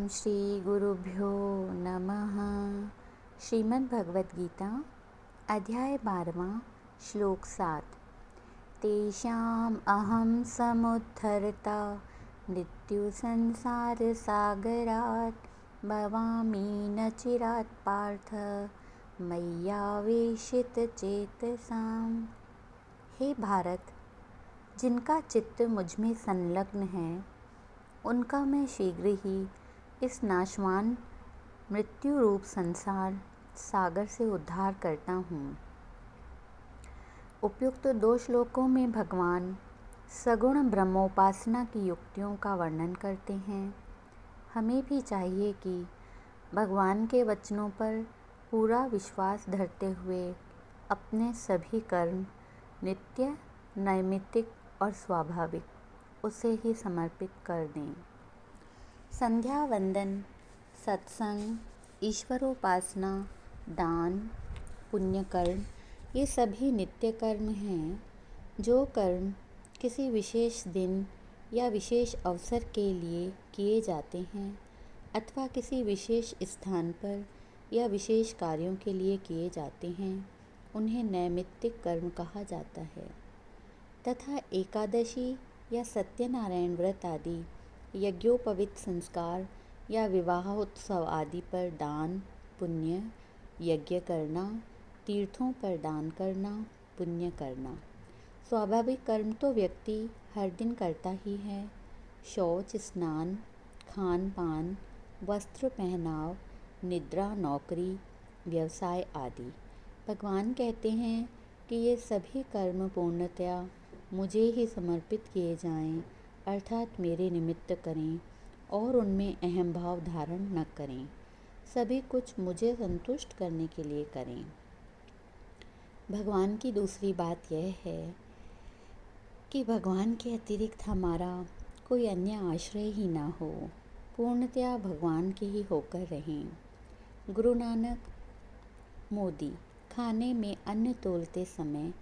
श्री गुरुभ्यो नमः। श्रीमद् भगवत गीता अध्याय 12 श्लोक 7। तेषाम् अहं समुद्धरता मृत्युसंसारसागरात् भवामि न चिरात् पार्थ मय्यावेशितचेतसाम्। हे भारत, जिनका चित्त मुझ में संलग्न है उनका मैं शीघ्र ही इस नाशवान मृत्यु रूप संसार सागर से उद्धार करता हूँ। उपयुक्त 2 श्लोकों में भगवान सगुण ब्रह्मोपासना की युक्तियों का वर्णन करते हैं। हमें भी चाहिए कि भगवान के वचनों पर पूरा विश्वास धरते हुए अपने सभी कर्म नित्य, नैमित्तिक और स्वाभाविक उसे ही समर्पित कर दें। संध्या वंदन, सत्संग, ईश्वरोपासना, दान, पुण्य कर्म ये सभी नित्य कर्म हैं। जो कर्म किसी विशेष दिन या विशेष अवसर के लिए किए जाते हैं अथवा किसी विशेष स्थान पर या विशेष कार्यों के लिए किए जाते हैं उन्हें नैमित्तिक कर्म कहा जाता है। तथा एकादशी या सत्यनारायण व्रत आदि यज्ञोपवीत संस्कार या विवाहोत्सव आदि पर दान, पुण्य, यज्ञ करना, तीर्थों पर दान करना, पुण्य करना। स्वाभाविक कर्म तो व्यक्ति हर दिन करता ही है। शौच, स्नान, खान पान, वस्त्र पहनाव, निद्रा, नौकरी, व्यवसाय आदि। भगवान कहते हैं कि ये सभी कर्म पूर्णतया मुझे ही समर्पित किए जाएं, अर्थात मेरे निमित्त करें और उनमें अहम भाव धारण न करें। सभी कुछ मुझे संतुष्ट करने के लिए करें। भगवान की दूसरी बात यह है कि भगवान के अतिरिक्त हमारा कोई अन्य आश्रय ही ना हो, पूर्णतया भगवान के ही होकर रहें। गुरु नानक मोदी खाने में अन्न तोलते समय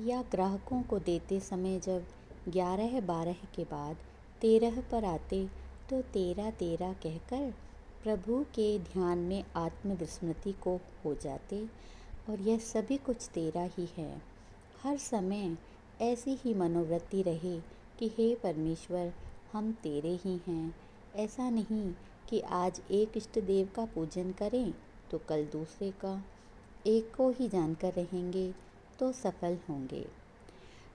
या ग्राहकों को देते समय जब 11-12 के बाद 13 पर आते तो 13-13 कहकर प्रभु के ध्यान में आत्मविस्मृति को हो जाते और यह सभी कुछ तेरा ही है। हर समय ऐसी ही मनोवृत्ति रहे कि हे परमेश्वर, हम तेरे ही हैं। ऐसा नहीं कि आज एक इष्ट देव का पूजन करें तो कल दूसरे का। एक को ही जानकर रहेंगे तो सफल होंगे।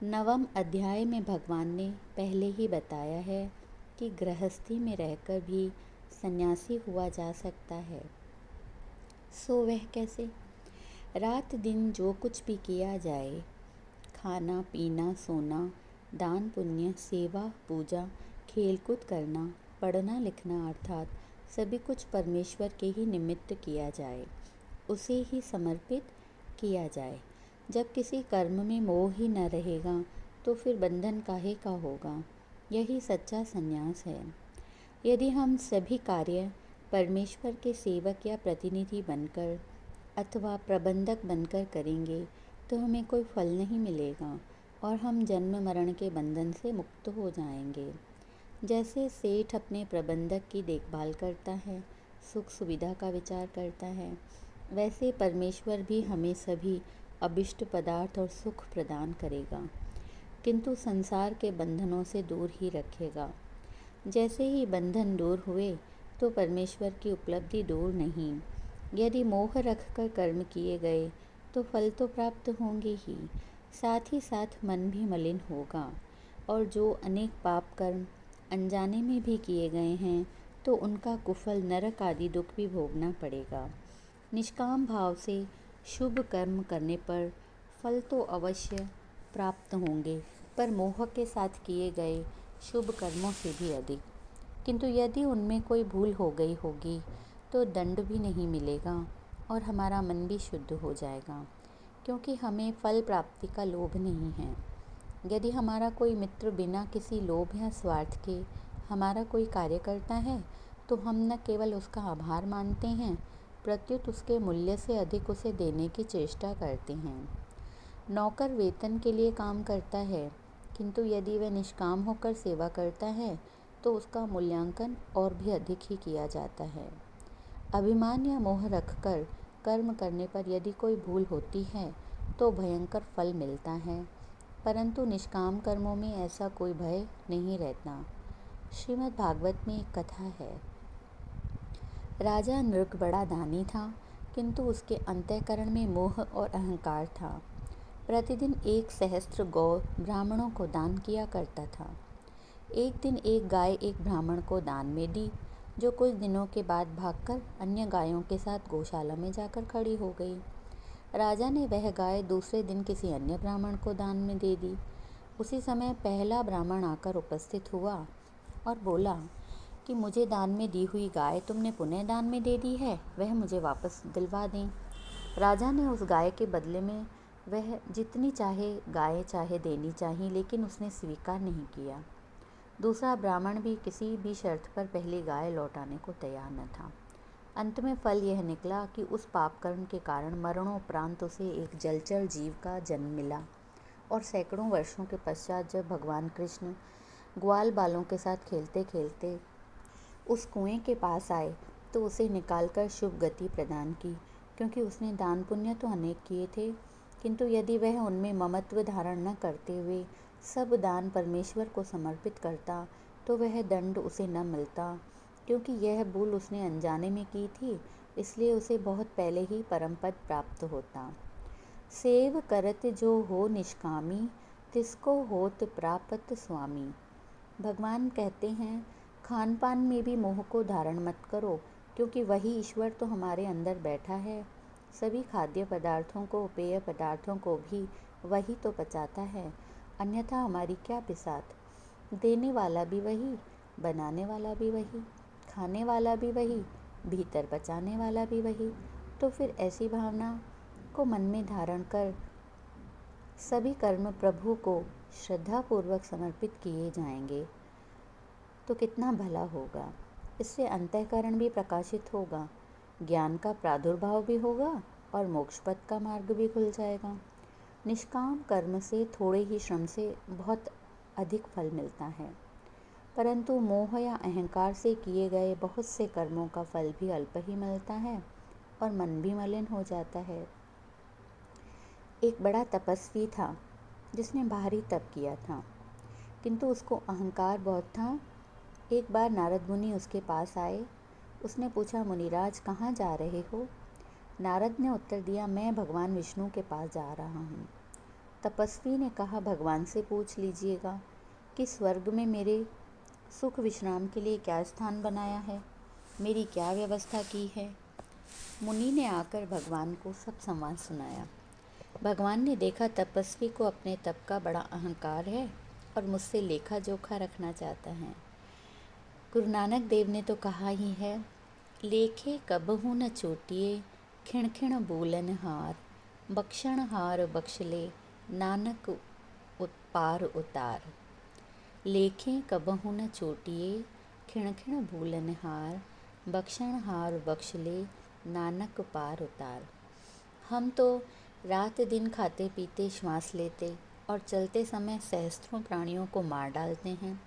9वें अध्याय में भगवान ने पहले ही बताया है कि गृहस्थी में रहकर भी सन्यासी हुआ जा सकता है। सो वह कैसे? रात दिन जो कुछ भी किया जाए, खाना पीना, सोना, दान पुण्य, सेवा पूजा, खेलकूद करना, पढ़ना लिखना, अर्थात सभी कुछ परमेश्वर के ही निमित्त किया जाए, उसे ही समर्पित किया जाए। जब किसी कर्म में मोह ही न रहेगा तो फिर बंधन काहे का होगा। यही सच्चा संन्यास है। यदि हम सभी कार्य परमेश्वर के सेवक या प्रतिनिधि बनकर अथवा प्रबंधक बनकर करेंगे तो हमें कोई फल नहीं मिलेगा और हम जन्म मरण के बंधन से मुक्त हो जाएंगे। जैसे सेठ अपने प्रबंधक की देखभाल करता है, सुख सुविधा का विचार करता है, वैसे परमेश्वर भी हमें सभी अभिष्ट पदार्थ और सुख प्रदान करेगा, किंतु संसार के बंधनों से दूर ही रखेगा। जैसे ही बंधन दूर हुए तो परमेश्वर की उपलब्धि दूर नहीं। यदि मोह रखकर कर्म किए गए तो फल तो प्राप्त होंगे ही, साथ ही साथ मन भी मलिन होगा। और जो अनेक पाप कर्म अनजाने में भी किए गए हैं तो उनका कुफल नरक आदि दुख भी भोगना पड़ेगा। निष्काम भाव से शुभ कर्म करने पर फल तो अवश्य प्राप्त होंगे, पर मोह के साथ किए गए शुभ कर्मों से भी अधिक। किंतु यदि उनमें कोई भूल हो गई होगी तो दंड भी नहीं मिलेगा और हमारा मन भी शुद्ध हो जाएगा, क्योंकि हमें फल प्राप्ति का लोभ नहीं है। यदि हमारा कोई मित्र बिना किसी लोभ या स्वार्थ के हमारा कोई कार्य करता है तो हम न केवल उसका आभार मानते हैं, प्रत्युत उसके मूल्य से अधिक उसे देने की चेष्टा करते हैं। नौकर वेतन के लिए काम करता है, किंतु यदि वह निष्काम होकर सेवा करता है तो उसका मूल्यांकन और भी अधिक ही किया जाता है। अभिमान या मोह रखकर कर्म करने पर यदि कोई भूल होती है तो भयंकर फल मिलता है, परंतु निष्काम कर्मों में ऐसा कोई भय नहीं रहता। श्रीमद् भागवत में एक कथा है। राजा नृग बड़ा दानी था, किंतु उसके अंतःकरण में मोह और अहंकार था। प्रतिदिन 1 सहस्त्र गौ ब्राह्मणों को दान किया करता था। एक दिन एक गाय एक ब्राह्मण को दान में दी, जो कुछ दिनों के बाद भागकर अन्य गायों के साथ गौशाला में जाकर खड़ी हो गई। राजा ने वह गाय दूसरे दिन किसी अन्य ब्राह्मण को दान में दे दी। उसी समय पहला ब्राह्मण आकर उपस्थित हुआ और बोला कि मुझे दान में दी हुई गाय तुमने पुनः दान में दे दी है, वह मुझे वापस दिलवा दें। राजा ने उस गाय के बदले में वह जितनी चाहे गाय चाहे देनी चाहिए, लेकिन उसने स्वीकार नहीं किया। दूसरा ब्राह्मण भी किसी भी शर्त पर पहली गाय लौटाने को तैयार न था। अंत में फल यह निकला कि उस पाप कर्म के कारण मरणोपरांत उसे एक जलचर जीव का जन्म मिला, और सैकड़ों वर्षों के पश्चात जब भगवान कृष्ण ग्वाल बालों के साथ खेलते खेलते उस कुएं के पास आए तो उसे निकालकर शुभ गति प्रदान की, क्योंकि उसने दान पुण्य तो अनेक किए थे, किंतु यदि वह उनमें ममत्व धारण न करते हुए सब दान परमेश्वर को समर्पित करता तो वह दंड उसे न मिलता, क्योंकि यह भूल उसने अनजाने में की थी, इसलिए उसे बहुत पहले ही परम पद प्राप्त होता। सेव करत जो हो निष्कामी, तिसको होत प्राप्त स्वामी। भगवान कहते हैं, खान पान में भी मोह को धारण मत करो, क्योंकि वही ईश्वर तो हमारे अंदर बैठा है। सभी खाद्य पदार्थों को, पेय पदार्थों को भी वही तो पचाता है, अन्यथा हमारी क्या बिसात। देने वाला भी वही, बनाने वाला भी वही, खाने वाला भी वही, भीतर पचाने वाला भी वही। तो फिर ऐसी भावना को मन में धारण कर सभी कर्म प्रभु को श्रद्धापूर्वक समर्पित किए जाएंगे तो कितना भला होगा। इससे अंतःकरण भी प्रकाशित होगा, ज्ञान का प्रादुर्भाव भी होगा और मोक्ष पद का मार्ग भी खुल जाएगा। निष्काम कर्म से थोड़े ही श्रम से बहुत अधिक फल मिलता है, परंतु मोह या अहंकार से किए गए बहुत से कर्मों का फल भी अल्प ही मिलता है और मन भी मलिन हो जाता है। एक बड़ा तपस्वी था जिसने भारी तप किया था, किंतु उसको अहंकार बहुत था। एक बार नारद मुनि उसके पास आए। उसने पूछा, मुनिराज कहाँ जा रहे हो? नारद ने उत्तर दिया, मैं भगवान विष्णु के पास जा रहा हूँ। तपस्वी ने कहा, भगवान से पूछ लीजिएगा कि स्वर्ग में मेरे सुख विश्राम के लिए क्या स्थान बनाया है, मेरी क्या व्यवस्था की है। मुनि ने आकर भगवान को सब संवाद सुनाया। भगवान ने देखा तपस्वी को अपने तप का बड़ा अहंकार है और मुझसे लेखा जोखा रखना चाहता है। गुरु नानक देव ने तो कहा ही है, लेखे कबहू न चोटिए, खिण खिण बोलन हार, बख्शण हार बख्शले, नानक पार उतार। लेखे कबहू न चोटिए, खिण खिण बोलन हार, बख्शण हार बख्शले, नानक पार उतार। हम तो रात दिन खाते पीते श्वास लेते और चलते समय सहस्त्रों प्राणियों को मार डालते हैं।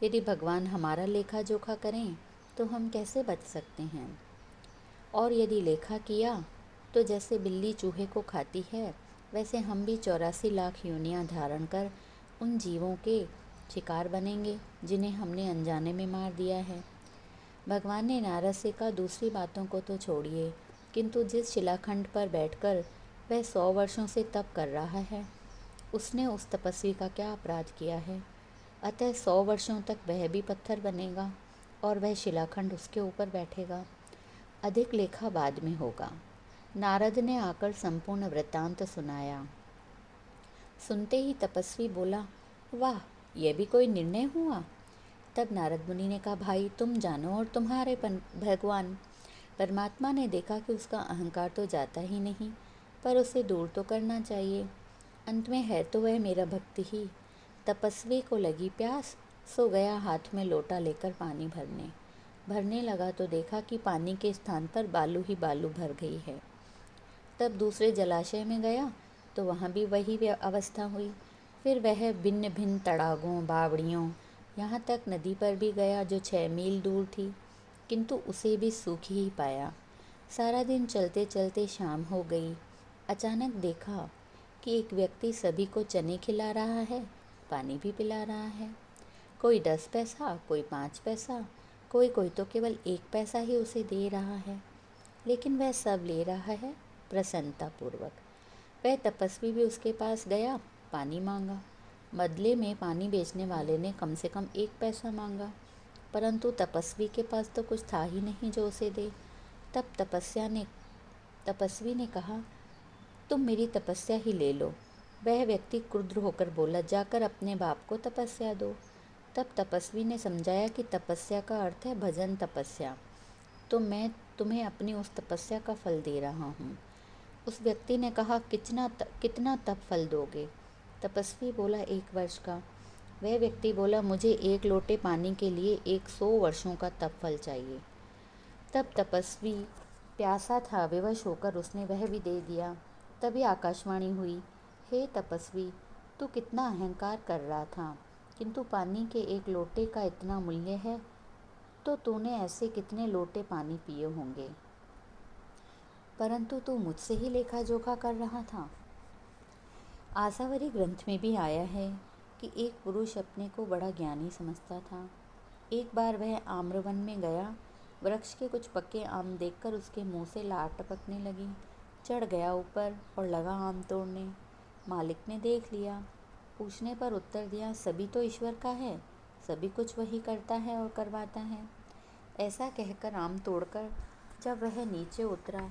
यदि भगवान हमारा लेखा जोखा करें तो हम कैसे बच सकते हैं? और यदि लेखा किया तो जैसे बिल्ली चूहे को खाती है, वैसे हम भी 84 लाख योनियां धारण कर उन जीवों के शिकार बनेंगे जिन्हें हमने अनजाने में मार दिया है। भगवान ने नारद से कहा, दूसरी बातों को तो छोड़िए, किंतु जिस शिलाखंड पर बैठकर वह 100 वर्षों से तप कर रहा है, उसने उस तपस्वी का क्या अपराध किया है? अतः 100 वर्षों तक वह भी पत्थर बनेगा और वह शिलाखंड उसके ऊपर बैठेगा। अधिक लेखा बाद में होगा। नारद ने आकर संपूर्ण वृत्तांत सुनाया। सुनते ही तपस्वी बोला, वाह, यह भी कोई निर्णय हुआ। तब नारद मुनि ने कहा, भाई तुम जानो और तुम्हारे भगवान। परमात्मा ने देखा कि उसका अहंकार तो जाता ही नहीं, पर उसे दूर तो करना चाहिए। अंत में है तो वह मेरा भक्त ही। तपस्वी को लगी प्यास, सो गया हाथ में लोटा लेकर पानी भरने लगा तो देखा कि पानी के स्थान पर बालू ही बालू भर गई है। तब दूसरे जलाशय में गया तो वहाँ भी वही अवस्था हुई। फिर वह भिन्न भिन्न तड़ागों, बावड़ियों, यहाँ तक नदी पर भी गया जो 6 मील दूर थी, किंतु उसे भी सूखी ही पाया। सारा दिन चलते चलते शाम हो गई। अचानक देखा कि एक व्यक्ति सभी को चने खिला रहा है, पानी भी पिला रहा है। कोई 10 पैसा, कोई 5 पैसा, कोई तो केवल 1 पैसा ही उसे दे रहा है, लेकिन वह सब ले रहा है प्रसन्नतापूर्वक। वह तपस्वी भी उसके पास गया, पानी मांगा। बदले में पानी बेचने वाले ने कम से कम 1 पैसा मांगा, परंतु तपस्वी के पास तो कुछ था ही नहीं जो उसे दे। तब तपस्वी ने कहा, तुम मेरी तपस्या ही ले लो। वह व्यक्ति क्रुद्ध होकर बोला, जाकर अपने बाप को तपस्या दो। तब तपस्वी ने समझाया कि तपस्या का अर्थ है भजन तपस्या, तो मैं तुम्हें अपनी उस तपस्या का फल दे रहा हूँ। उस व्यक्ति ने कहा, कितना तप फल दोगे? तपस्वी बोला, 1 वर्ष का। वह व्यक्ति बोला, मुझे 1 लोटे पानी के लिए 100 वर्षों का तप फल चाहिए। तब तपस्वी प्यासा था, विवश होकर उसने वह भी दे दिया। तभी आकाशवाणी हुई, हे तपस्वी, तू कितना अहंकार कर रहा था, किंतु पानी के 1 लोटे का इतना मूल्य है, तो तूने ऐसे कितने लोटे पानी पिए होंगे, परंतु तू मुझसे ही लेखा जोखा कर रहा था। आसावरी ग्रंथ में भी आया है कि एक पुरुष अपने को बड़ा ज्ञानी समझता था। एक बार वह आम्रवन में गया। वृक्ष के कुछ पके आम देखकर उसके मुंह से लार टपकने लगी। चढ़ गया ऊपर और लगा आम तोड़ने। मालिक ने देख लिया। पूछने पर उत्तर दिया, सभी तो ईश्वर का है, सभी कुछ वही करता है और करवाता है। ऐसा कहकर आम तोड़कर जब वह नीचे उतरा,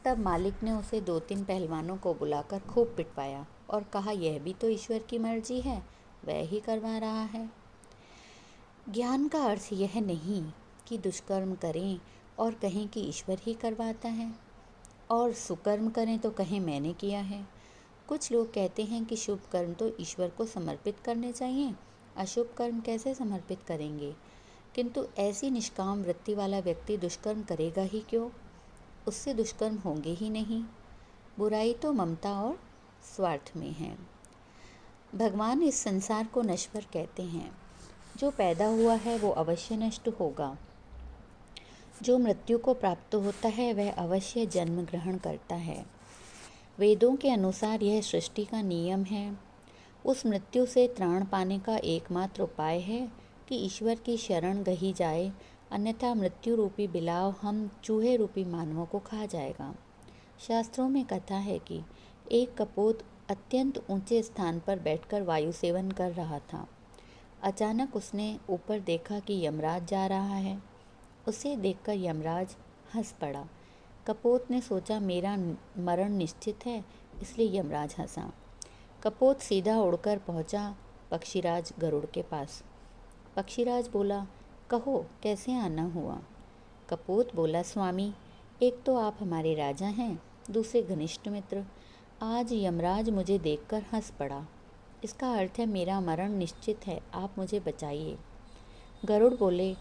तब मालिक ने उसे 2-3 पहलवानों को बुलाकर खूब पिटवाया और कहा, यह भी तो ईश्वर की मर्जी है, वह ही करवा रहा है। ज्ञान का अर्थ यह नहीं कि दुष्कर्म करें और कहें कि ईश्वर ही करवाता है, और सुकर्म करें तो कहें मैंने किया है। कुछ लोग कहते हैं कि शुभ कर्म तो ईश्वर को समर्पित करने चाहिए, अशुभ कर्म कैसे समर्पित करेंगे? किंतु ऐसी निष्काम वृत्ति वाला व्यक्ति दुष्कर्म करेगा ही क्यों? उससे दुष्कर्म होंगे ही नहीं। बुराई तो ममता और स्वार्थ में है। भगवान इस संसार को नश्वर कहते हैं। जो पैदा हुआ है वो अवश्य नष्ट होगा। जो मृत्यु को प्राप्त होता है वह अवश्य जन्म ग्रहण करता है। वेदों के अनुसार यह सृष्टि का नियम है। उस मृत्यु से त्राण पाने का एकमात्र उपाय है कि ईश्वर की शरण गही जाए, अन्यथा मृत्यु रूपी बिलाव हम चूहे रूपी मानवों को खा जाएगा। शास्त्रों में कथा है कि एक कपोत अत्यंत ऊंचे स्थान पर बैठकर वायु सेवन कर रहा था। अचानक उसने ऊपर देखा कि यमराज जा रहा है। उसे देखकर यमराज हंस पड़ा। कपोत ने सोचा, मेरा मरण निश्चित है, इसलिए यमराज हंसा। कपोत सीधा उड़कर पहुंचा पक्षीराज गरुड़ के पास। पक्षीराज बोला, कहो कैसे आना हुआ? कपोत बोला, स्वामी, एक तो आप हमारे राजा हैं, दूसरे घनिष्ठ मित्र। आज यमराज मुझे देखकर हंस पड़ा। इसका अर्थ है मेरा मरण निश्चित है, आप मुझे बचाइए। गरुड़ बोले,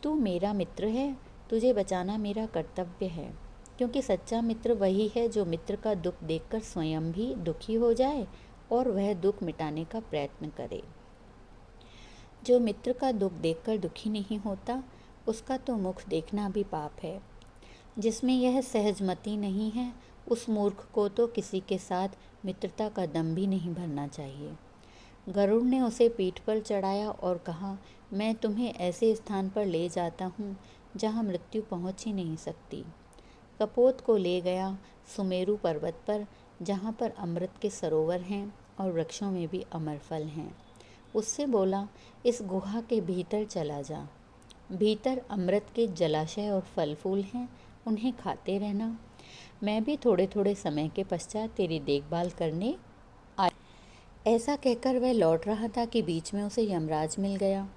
तू मेरा मित्र है, तुझे बचाना मेरा कर्तव्य है, क्योंकि सच्चा मित्र वही है जो मित्र का दुख देखकर स्वयं भी दुखी हो जाए और वह दुख मिटाने का प्रयत्न करे। जो मित्र का दुख देखकर दुखी नहीं होता, उसका तो मुख देखना भी पाप है। जिसमें यह सहजमति नहीं है, उस मूर्ख को तो किसी के साथ मित्रता का दम भी नहीं भरना चाहिए। गरुड़ ने उसे पीठ पर चढ़ाया और कहा, मैं तुम्हें ऐसे स्थान पर ले जाता हूँ जहाँ मृत्यु पहुँच ही नहीं सकती। कपोत को ले गया सुमेरु पर्वत पर, जहाँ पर अमृत के सरोवर हैं और वृक्षों में भी अमर फल हैं। उससे बोला, इस गुहा के भीतर चला जा। भीतर अमृत के जलाशय और फल फूल हैं, उन्हें खाते रहना। मैं भी थोड़े थोड़े समय के पश्चात तेरी देखभाल करने आ। ऐसा कहकर वह लौट रहा था कि बीच में उसे यमराज मिल गया।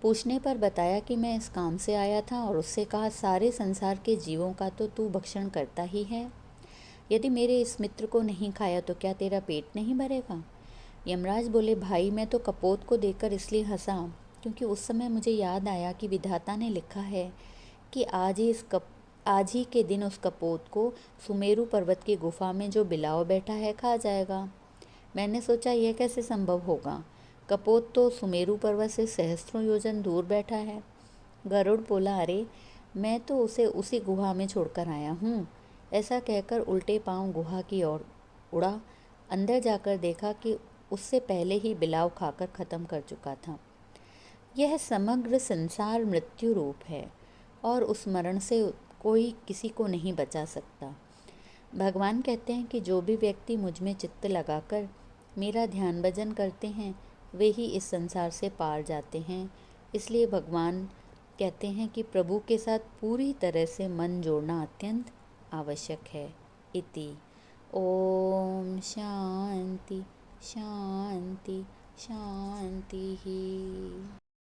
पूछने पर बताया कि मैं इस काम से आया था, और उससे कहा, सारे संसार के जीवों का तो तू भक्षण करता ही है। यदि मेरे इस मित्र को नहीं खाया तो क्या तेरा पेट नहीं भरेगा? यमराज बोले, भाई, मैं तो कपोत को देखकर इसलिए हंसा क्योंकि उस समय मुझे याद आया कि विधाता ने लिखा है कि आज ही के दिन उस कपोत को सुमेरु पर्वत की गुफा में जो बिलाव बैठा है खा जाएगा। मैंने सोचा, यह कैसे संभव होगा? कपोत तो सुमेरु पर्वत से सहस्त्रों योजन दूर बैठा है। गरुड़ बोला, अरे मैं तो उसे उसी गुहा में छोड़कर आया हूँ। ऐसा कहकर उल्टे पांव गुहा की ओर उड़ा। अंदर जाकर देखा कि उससे पहले ही बिलाव खाकर खत्म कर चुका था। यह समग्र संसार मृत्यु रूप है और उस मरण से कोई किसी को नहीं बचा सकता। भगवान कहते हैं कि जो भी व्यक्ति मुझ में चित्त लगाकर मेरा ध्यान भजन करते हैं वे ही इस संसार से पार जाते हैं। इसलिए भगवान कहते हैं कि प्रभु के साथ पूरी तरह से मन जोड़ना अत्यंत आवश्यक है। इति। ओम शांति शांति शांति ही।